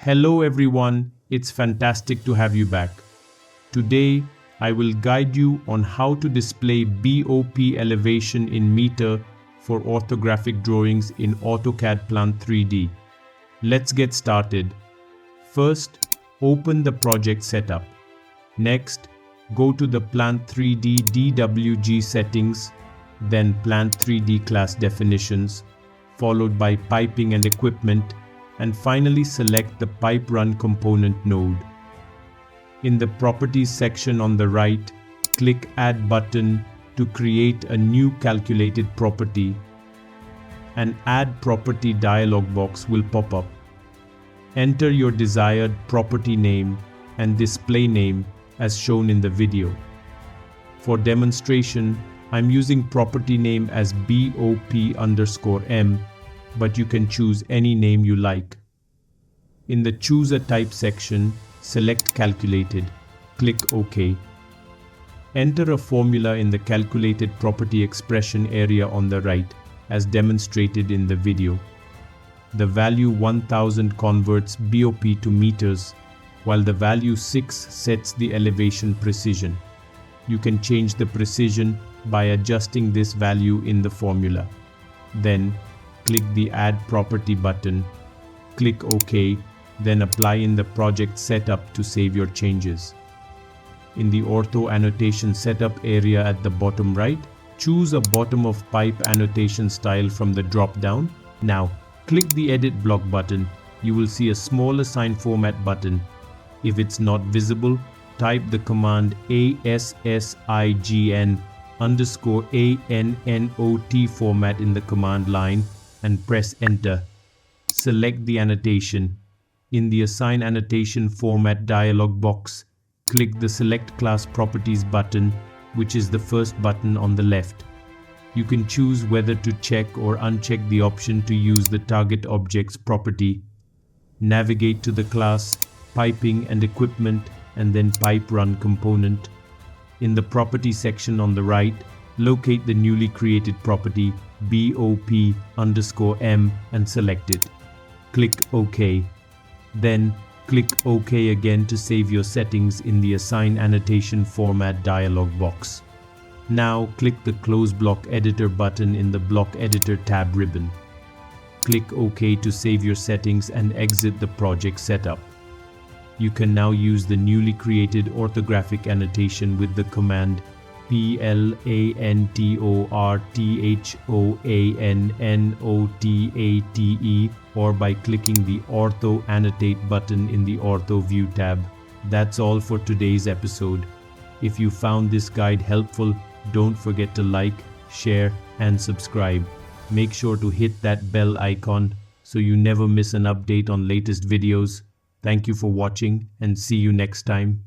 Hello everyone, it's fantastic to have you back. Today, I will guide you on how to display BOP elevation in meter for orthographic drawings in AutoCAD Plant 3D. Let's get started. First, open the project setup. Next, go to the Plant 3D DWG settings, then Plant 3D class definitions, followed by piping and equipment, and finally select the pipe run component node. In the properties section on the right, click Add button to create a new calculated property. An Add Property dialog box will pop up. Enter your desired property name and display name as shown in the video. For demonstration, I'm using property name as BOP_M, but you can choose any name you like. In the Choose a Type section, select Calculated. Click OK. Enter a formula in the Calculated Property expression area on the right, as demonstrated in the video. The value 1000 converts BOP to meters, while the value 6 sets the elevation precision. You can change the precision by adjusting this value in the formula. Then, click the Add Property button, click OK, then apply in the project setup to save your changes. In the Ortho Annotation Setup area at the bottom right, choose a bottom of pipe annotation style from the drop-down. Now, click the Edit Block button. You will see a small Assign Format button. If it's not visible, type the command ASSIGN_ANNOT format in the command line and press Enter. Select the annotation. In the Assign Annotation Format dialog box, click the Select Class Properties button, which is the first button on the left. You can choose whether to check or uncheck the option to use the target object's property. Navigate to the class, piping and equipment, and then pipe run component. In the property section on the right, locate the newly created property BOP_M and select it. Click OK. Then, click OK again to save your settings in the Assign Annotation Format dialog box. Now, click the Close Block Editor button in the Block Editor tab ribbon. Click OK to save your settings and exit the project setup. You can now use the newly created orthographic annotation with the command PLANTORTHOANNOTATE or by clicking the Ortho Annotate button in the Ortho View tab. That's all for today's episode. If you found this guide helpful, don't forget to like, share, and subscribe. Make sure to hit that bell icon so you never miss an update on latest videos. Thank you for watching and see you next time.